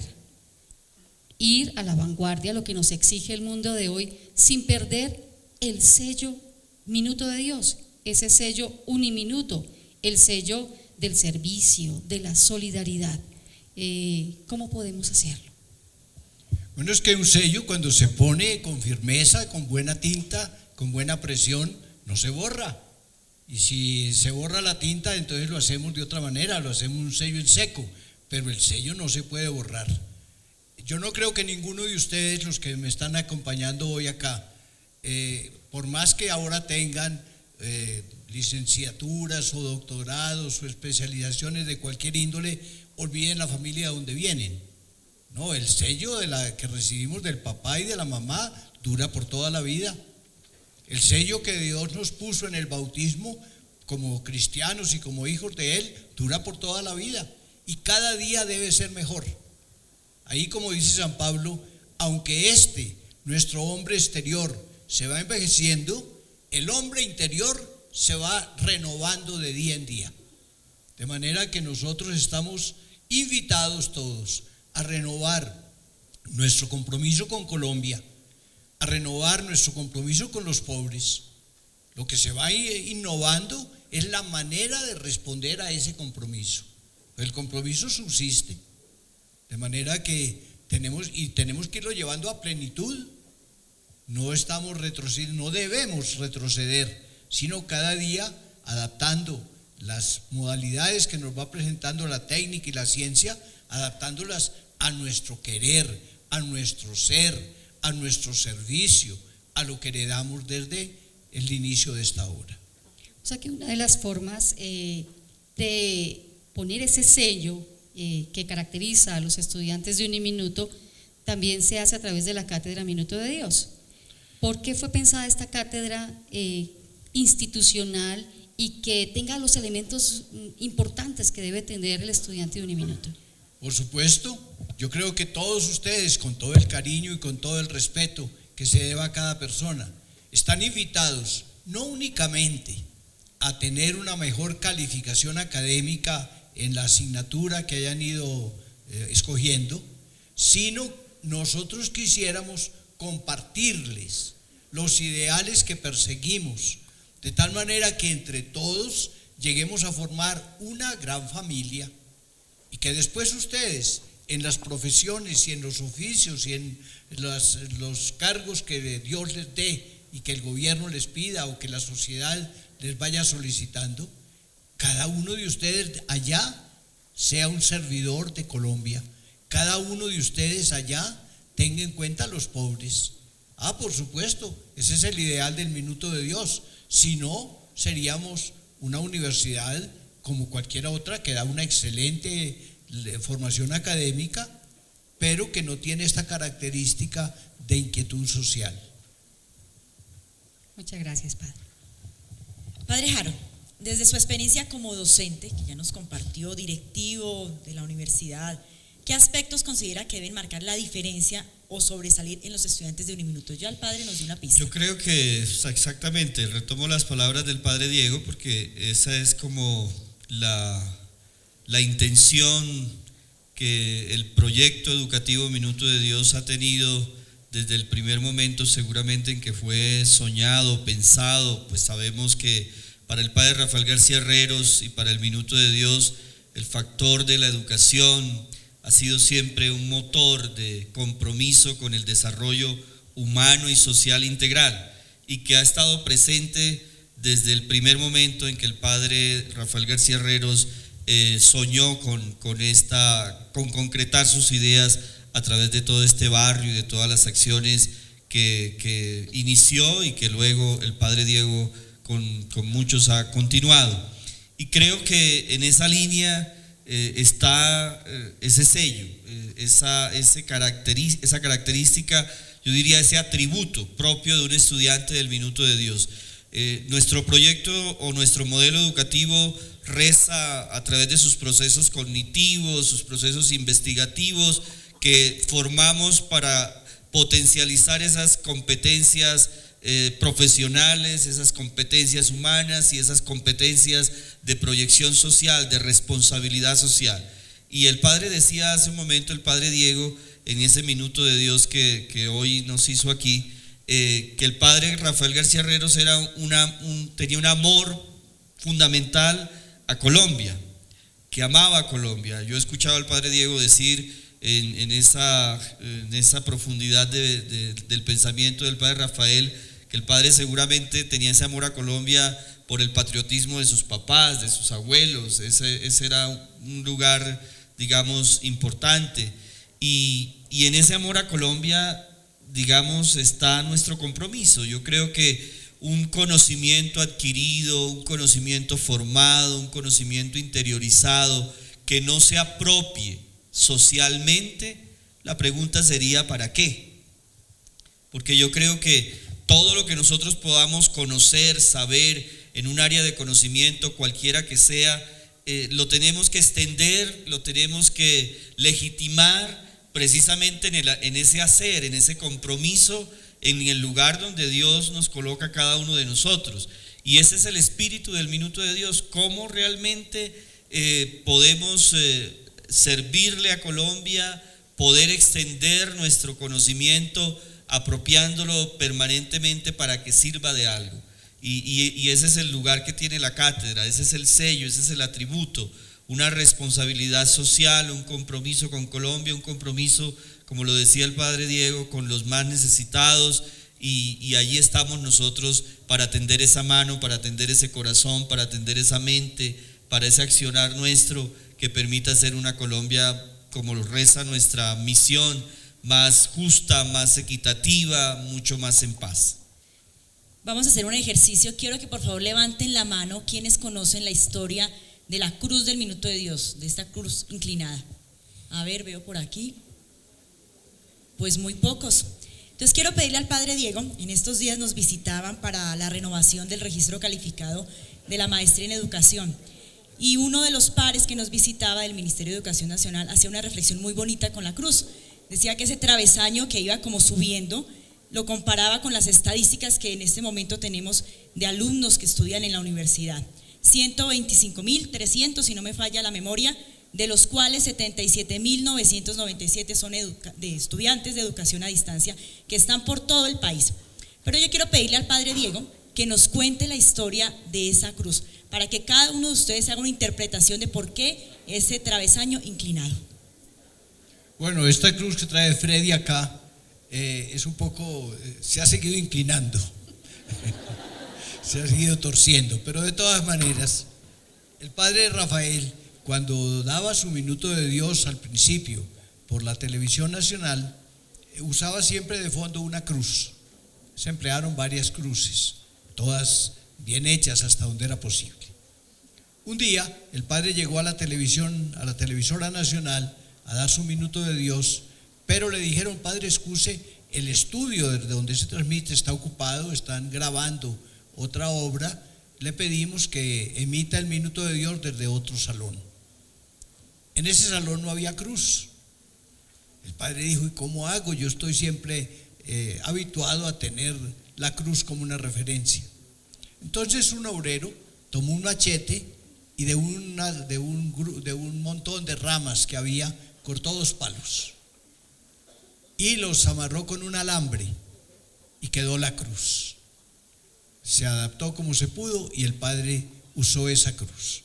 ir a la vanguardia, lo que nos exige el mundo de hoy, sin perder el sello Minuto de Dios, ese sello Uniminuto, el sello del servicio, de la solidaridad? ¿Cómo podemos hacerlo? Bueno, es que un sello, cuando se pone con firmeza, con buena tinta, con buena presión, no se borra. Y si se borra la tinta, entonces lo hacemos de otra manera, lo hacemos un sello en seco, pero el sello no se puede borrar. Yo no creo que ninguno de ustedes, los que me están acompañando hoy acá, por más que ahora tengan licenciaturas o doctorados o especializaciones de cualquier índole, olviden la familia de donde vienen. No, el sello que recibimos del papá y de la mamá dura por toda la vida. El sello que Dios nos puso en el bautismo como cristianos y como hijos de Él dura por toda la vida, y cada día debe ser mejor. Ahí, como dice San Pablo, aunque nuestro hombre exterior se va envejeciendo, el hombre interior se va renovando de día en día. De manera que nosotros estamos invitados todos a renovar nuestro compromiso con Colombia, a renovar nuestro compromiso con los pobres. Lo que se va innovando es la manera de responder a ese compromiso. El compromiso subsiste, de manera que tenemos que irlo llevando a plenitud. No estamos retrocediendo, no debemos retroceder, sino cada día adaptando las modalidades que nos va presentando la técnica y la ciencia, adaptándolas a nuestro querer, a nuestro ser, a nuestro servicio, a lo que heredamos desde el inicio de esta obra. O sea que una de las formas de poner ese sello que caracteriza a los estudiantes de Uniminuto también se hace a través de la Cátedra Minuto de Dios. ¿Por qué fue pensada esta cátedra institucional y que tenga los elementos importantes que debe tener el estudiante de Uniminuto? Por supuesto, yo creo que todos ustedes, con todo el cariño y con todo el respeto que se deba a cada persona, están invitados no únicamente a tener una mejor calificación académica en la asignatura que hayan ido escogiendo, sino nosotros quisiéramos compartirles los ideales que perseguimos, de tal manera que entre todos lleguemos a formar una gran familia, y que después ustedes, en las profesiones y en los oficios y en los cargos que Dios les dé y que el gobierno les pida o que la sociedad les vaya solicitando, cada uno de ustedes allá sea un servidor de Colombia, cada uno de ustedes allá tenga en cuenta a los pobres. Por supuesto, ese es el ideal del Minuto de Dios. Si no, seríamos una universidad como cualquier otra que da una excelente formación académica, pero que no tiene esta característica de inquietud social. Muchas gracias, Padre. Padre Harold, desde su experiencia como docente, que ya nos compartió, directivo de la universidad, ¿qué aspectos considera que deben marcar la diferencia o sobresalir en los estudiantes de Uniminuto? Ya el padre nos dio una pista. Yo creo que exactamente, retomo las palabras del padre Diego, porque esa es como la intención que el proyecto educativo Minuto de Dios ha tenido desde el primer momento, seguramente en que fue soñado, pensado. Pues sabemos que para el padre Rafael García Herreros y para el Minuto de Dios, el factor de la educación ha sido siempre un motor de compromiso con el desarrollo humano y social integral, y que ha estado presente desde el primer momento en que el padre Rafael García Herreros soñó con concretar sus ideas a través de todo este barrio y de todas las acciones que inició y que luego el padre Diego con muchos ha continuado. Y creo que en esa línea está ese sello, esa característica, yo diría ese atributo propio de un estudiante del Minuto de Dios. Nuestro proyecto o nuestro modelo educativo reza a través de sus procesos cognitivos, sus procesos investigativos, que formamos para potencializar esas competencias profesionales, esas competencias humanas y esas competencias de proyección social, de responsabilidad social. Y el padre decía hace un momento, el padre Diego, en ese Minuto de Dios que hoy nos hizo aquí, que el padre Rafael García Herreros tenía un amor fundamental a Colombia, que amaba a Colombia. Yo he escuchado al padre Diego decir en esa profundidad del pensamiento del padre Rafael, que el padre seguramente tenía ese amor a Colombia por el patriotismo de sus papás, de sus abuelos. Ese era un lugar, digamos, importante. Y en ese amor a Colombia, digamos, está nuestro compromiso. Yo creo que un conocimiento adquirido, un conocimiento formado, un conocimiento interiorizado que no se apropie socialmente, la pregunta sería ¿para qué? Porque yo creo que todo lo que nosotros podamos conocer, saber en un área de conocimiento, cualquiera que sea, lo tenemos que extender, lo tenemos que legitimar precisamente en ese hacer, en ese compromiso, en el lugar donde Dios nos coloca a cada uno de nosotros. Y ese es el espíritu del Minuto de Dios, cómo realmente podemos servirle a Colombia, poder extender nuestro conocimiento, apropiándolo permanentemente para que sirva de algo. Y ese es el lugar que tiene la cátedra, ese es el sello, ese es el atributo, una responsabilidad social, un compromiso con Colombia, un compromiso, como lo decía el padre Diego, con los más necesitados, y allí estamos nosotros para tender esa mano, para atender ese corazón, para atender esa mente, para ese accionar nuestro que permita hacer una Colombia, como lo reza nuestra misión, más justa, más equitativa, mucho más en paz. Vamos a hacer un ejercicio. Quiero que por favor levanten la mano quienes conocen la historia de la cruz del Minuto de Dios, de esta cruz inclinada. A ver, veo por aquí. Pues muy pocos. Entonces quiero pedirle al padre Diego, en estos días nos visitaban para la renovación del registro calificado de la maestría en educación, y uno de los pares que nos visitaba del Ministerio de Educación Nacional hacía una reflexión muy bonita con la cruz. Decía que ese travesaño que iba como subiendo lo comparaba con las estadísticas que en este momento tenemos de alumnos que estudian en la universidad. 125.300, si no me falla la memoria, de los cuales 77.997 son de estudiantes de educación a distancia que están por todo el país. Pero yo quiero pedirle al padre Diego que nos cuente la historia de esa cruz, para que cada uno de ustedes haga una interpretación de por qué ese travesaño inclinado. Bueno, esta cruz que trae Freddy acá es un poco, se ha seguido inclinando, se ha seguido torciendo, pero de todas maneras, el padre Rafael, cuando daba su Minuto de Dios al principio por la televisión nacional, usaba siempre de fondo una cruz. Se emplearon varias cruces, todas bien hechas hasta donde era posible. Un día el padre llegó a la televisión, a la televisora nacional, a dar su Minuto de Dios, pero le dijeron: padre, excuse, el estudio desde donde se transmite está ocupado, están grabando otra obra, le pedimos que emita el Minuto de Dios desde otro salón. En ese salón no había cruz. El padre dijo: ¿y cómo hago? Yo estoy siempre habituado a tener la cruz como una referencia. Entonces un obrero tomó un machete y de un montón de ramas que había, cortó 2 palos y los amarró con un alambre y quedó la cruz. se adaptó como se pudo y el Padre usó esa cruz.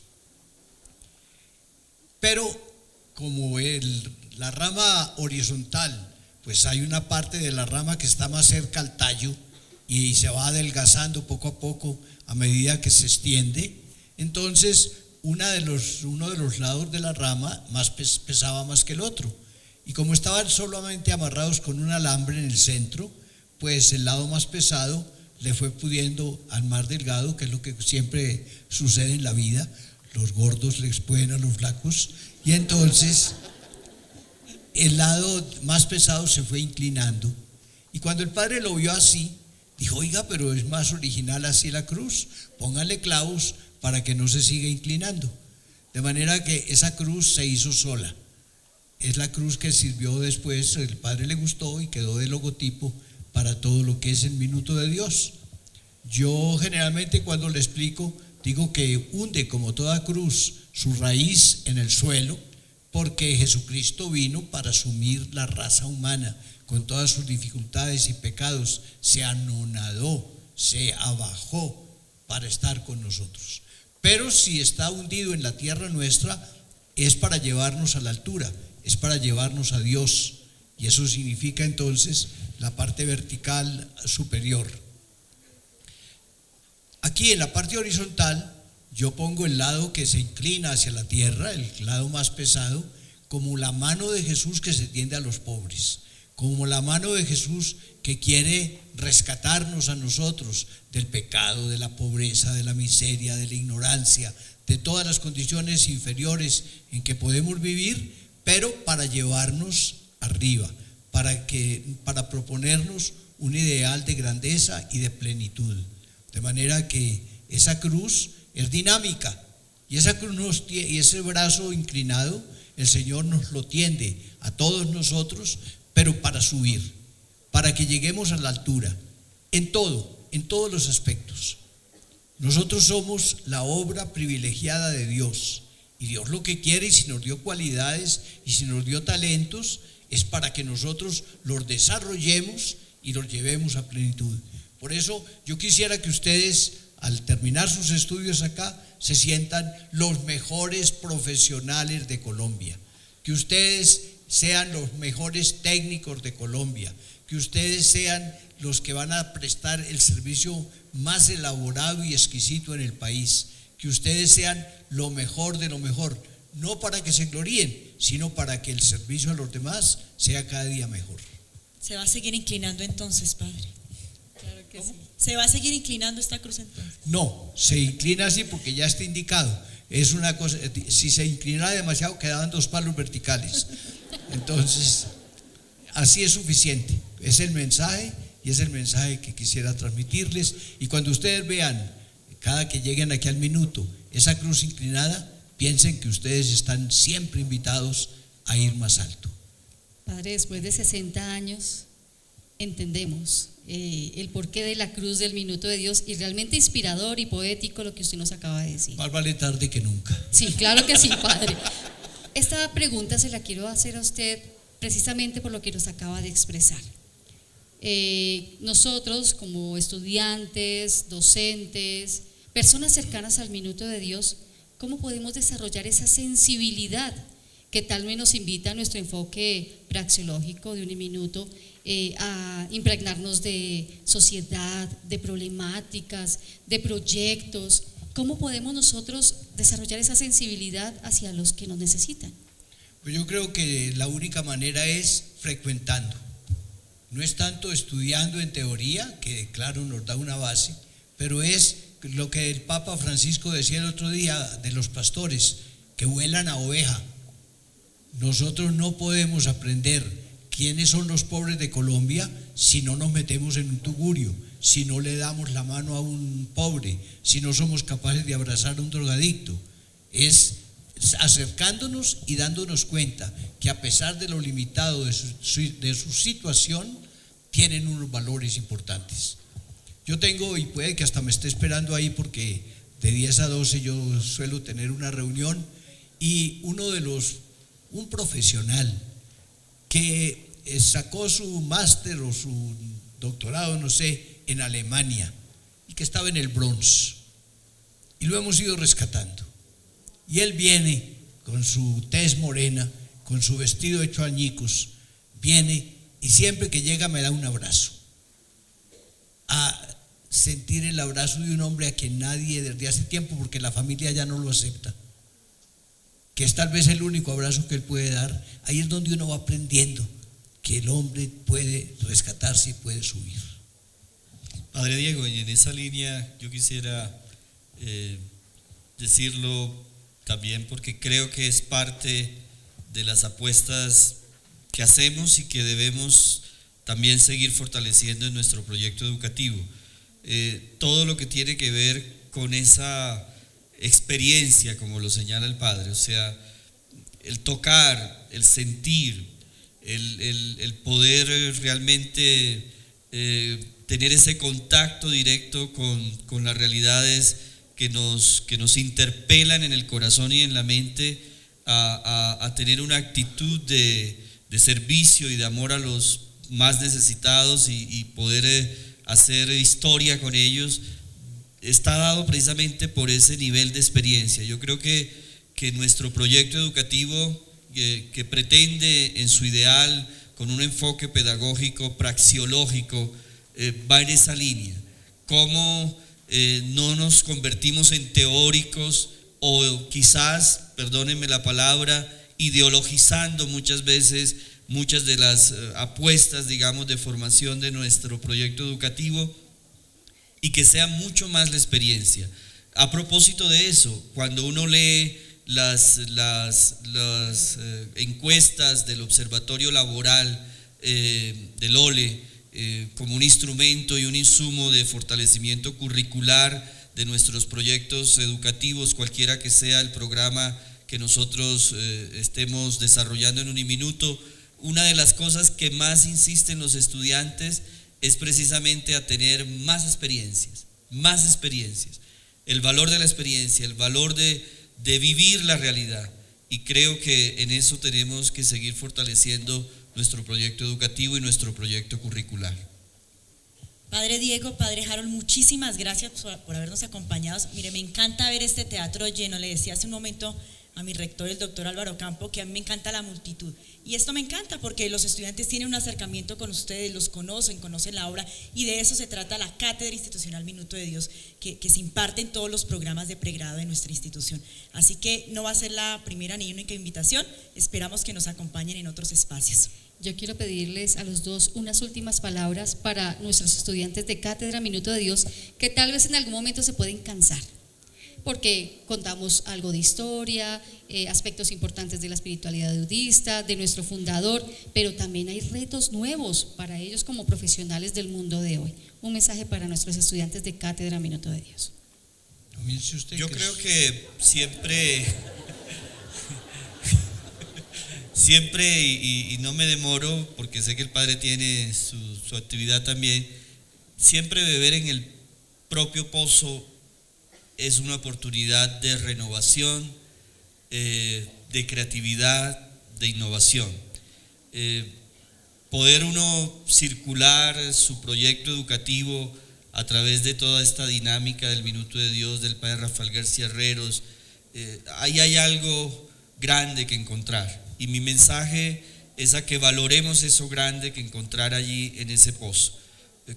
Pero como la rama horizontal, pues hay una parte de la rama que está más cerca al tallo y se va adelgazando poco a poco a medida que se extiende. Entonces uno de los lados de la rama pesaba más que el otro, y como estaban solamente amarrados con un alambre en el centro, pues el lado más pesado le fue pudiendo al más delgado, que es lo que siempre sucede en la vida. Los gordos les pueden a los flacos, y entonces el lado más pesado se fue inclinando. Y cuando el Padre lo vio así, dijo: oiga, pero es más original así la cruz, póngale clavos para que no se siga inclinando. De manera que esa cruz se hizo sola. Es la cruz que sirvió después, el Padre le gustó y quedó de logotipo para todo lo que es el minuto de Dios. Yo generalmente cuando le explico, digo que hunde como toda cruz su raíz en el suelo, porque Jesucristo vino para asumir la raza humana con todas sus dificultades y pecados, se anonadó, se abajó para estar con nosotros. Pero si está hundido en la tierra nuestra, es para llevarnos a la altura, es para llevarnos a Dios, y eso significa entonces la parte vertical superior. Aquí en la parte horizontal yo pongo el lado que se inclina hacia la tierra, el lado más pesado, como la mano de Jesús que se tiende a los pobres, como la mano de Jesús que quiere rescatarnos a nosotros del pecado, de la pobreza, de la miseria, de la ignorancia, de todas las condiciones inferiores en que podemos vivir, pero para llevarnos arriba, para proponernos un ideal de grandeza y de plenitud. De manera que esa cruz es dinámica, y esa cruz y ese brazo inclinado, el Señor nos lo tiende a todos nosotros, pero para subir, para que lleguemos a la altura, en todos los aspectos. Nosotros somos la obra privilegiada de Dios, y Dios lo que quiere, y si nos dio cualidades y si nos dio talentos, es para que nosotros los desarrollemos y los llevemos a plenitud. Por eso yo quisiera que ustedes, al terminar sus estudios acá, se sientan los mejores profesionales de Colombia, que ustedes sean los mejores técnicos de Colombia, que ustedes sean los que van a prestar el servicio más elaborado y exquisito en el país, que ustedes sean lo mejor de lo mejor, no para que se gloríen, sino para que el servicio a los demás sea cada día mejor. ¿Se va a seguir inclinando entonces, Padre? Claro que sí. ¿Se va a seguir inclinando esta cruz entonces? No, se inclina así porque ya está indicado. Es una cosa, si se inclinara demasiado quedaban 2 palos verticales. Entonces, así es suficiente. Es el mensaje, y es el mensaje que quisiera transmitirles. Y cuando ustedes vean, cada que lleguen aquí al minuto, esa cruz inclinada, piensen que ustedes están siempre invitados a ir más alto. Padre, después de 60 años entendemos el porqué de la cruz del minuto de Dios, y realmente inspirador y poético lo que usted nos acaba de decir. Más vale tarde que nunca. Sí, claro que sí, Padre. Esta pregunta se la quiero hacer a usted precisamente por lo que nos acaba de expresar. Nosotros como estudiantes, docentes, personas cercanas al minuto de Dios, ¿cómo podemos desarrollar esa sensibilidad que tal vez nos invita a nuestro enfoque praxeológico de Uniminuto a impregnarnos de sociedad, de problemáticas, de proyectos? ¿Cómo podemos nosotros desarrollar esa sensibilidad hacia los que nos necesitan? Pues yo creo que la única manera es frecuentando. No es tanto estudiando en teoría, que claro nos da una base, pero es lo que el Papa Francisco decía el otro día de los pastores, que huelan a oveja. Nosotros no podemos aprender quiénes son los pobres de Colombia si no nos metemos en un tugurio, si no le damos la mano a un pobre, si no somos capaces de abrazar a un drogadicto. Es acercándonos y dándonos cuenta que a pesar de lo limitado de su situación, tienen unos valores importantes. Yo tengo, y puede que hasta me esté esperando ahí, porque de 10 a 12 yo suelo tener una reunión, y un profesional que sacó su máster o su doctorado, no sé, en Alemania, y que estaba en el Bronx. Y lo hemos ido rescatando. Y él viene con su tez morena, con su vestido hecho añicos, viene y siempre que llega me da un abrazo. A sentir el abrazo de un hombre a quien nadie desde hace tiempo, porque la familia ya no lo acepta, que es tal vez el único abrazo que él puede dar. Ahí es donde uno va aprendiendo que el hombre puede rescatarse y puede subir. Padre Diego, y en esa línea yo quisiera decirlo también, porque creo que es parte de las apuestas que hacemos y que debemos también seguir fortaleciendo en nuestro proyecto educativo. Todo lo que tiene que ver con esa experiencia, como lo señala el Padre, o sea, el tocar, el sentir, el poder realmente tener ese contacto directo con las realidades que nos interpelan en el corazón y en la mente a tener una actitud de servicio y de amor a los más necesitados y poder hacer historia con ellos, está dado precisamente por ese nivel de experiencia. Yo creo que nuestro proyecto educativo que pretende en su ideal, con un enfoque pedagógico, praxeológico, va en esa línea. Cómo no nos convertimos en teóricos o quizás, perdónenme la palabra, ideologizando muchas veces muchas de las apuestas, digamos, de formación de nuestro proyecto educativo, y que sea mucho más la experiencia. A propósito de eso, cuando uno lee las encuestas del Observatorio Laboral del OLE como un instrumento y un insumo de fortalecimiento curricular de nuestros proyectos educativos, cualquiera que sea el programa que nosotros estemos desarrollando en Uniminuto, una de las cosas que más insisten los estudiantes es precisamente a tener más experiencias, el valor de la experiencia, el valor de vivir la realidad, y creo que en eso tenemos que seguir fortaleciendo nuestro proyecto educativo y nuestro proyecto curricular. Padre Diego, Padre Harold, muchísimas gracias por habernos acompañado. Mire, me encanta ver este teatro lleno. Le decía hace un momento a mi rector, el doctor Álvaro Campo, que a mí me encanta la multitud, y esto me encanta porque los estudiantes tienen un acercamiento con ustedes, los conocen la obra, y de eso se trata la Cátedra Institucional Minuto de Dios, que se imparte en todos los programas de pregrado de nuestra institución. Así que no va a ser la primera ni única invitación, esperamos que nos acompañen en otros espacios. Yo quiero pedirles a los dos unas últimas palabras para nuestros estudiantes de Cátedra Minuto de Dios, que tal vez en algún momento se pueden cansar, porque contamos algo de historia, aspectos importantes de la espiritualidad budista, de nuestro fundador, pero también hay retos nuevos para ellos como profesionales del mundo de hoy. Un mensaje para nuestros estudiantes de Cátedra Minuto de Dios. Yo creo que siempre, y no me demoro porque sé que el Padre tiene su actividad también, siempre beber en el propio pozo es una oportunidad de renovación, de creatividad, de innovación. Poder uno circular su proyecto educativo a través de toda esta dinámica del Minuto de Dios del Padre Rafael García Herreros, ahí hay algo grande que encontrar, y mi mensaje es a que valoremos eso grande que encontrar allí en ese pozo.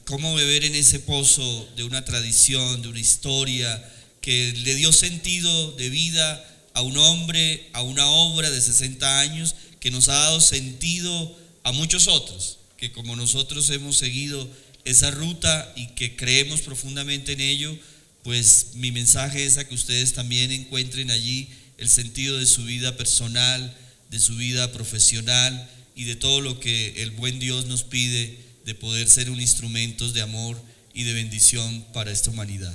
Cómo beber en ese pozo de una tradición, de una historia que le dio sentido de vida a un hombre, a una obra de 60 años, que nos ha dado sentido a muchos otros, que como nosotros hemos seguido esa ruta y que creemos profundamente en ello, pues mi mensaje es a que ustedes también encuentren allí el sentido de su vida personal, de su vida profesional y de todo lo que el buen Dios nos pide de poder ser un instrumentos de amor y de bendición para esta humanidad.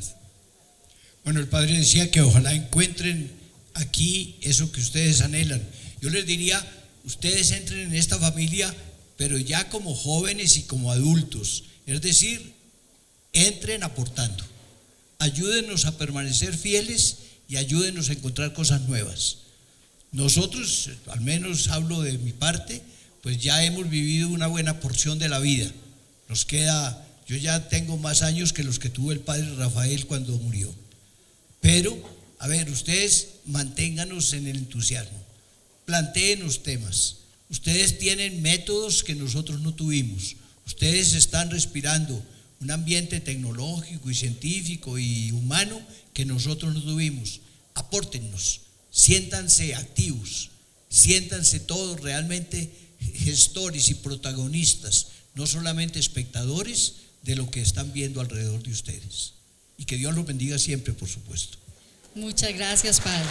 Bueno, el Padre decía que ojalá encuentren aquí eso que ustedes anhelan. Yo les diría, ustedes entren en esta familia, pero ya como jóvenes y como adultos, es decir, entren aportando, ayúdenos a permanecer fieles y ayúdenos a encontrar cosas nuevas. Nosotros, al menos hablo de mi parte, pues ya hemos vivido una buena porción de la vida. Nos queda, Yo ya tengo más años que los que tuvo el padre Rafael cuando murió. Pero, a ver, ustedes manténganos en el entusiasmo, planteen los temas. Ustedes tienen métodos que nosotros no tuvimos. Ustedes están respirando un ambiente tecnológico y científico y humano que nosotros no tuvimos. Apórtennos, siéntanse activos, siéntanse todos realmente gestores y protagonistas, no solamente espectadores de lo que están viendo alrededor de ustedes. Y que Dios los bendiga siempre, por supuesto. Muchas gracias, Padre.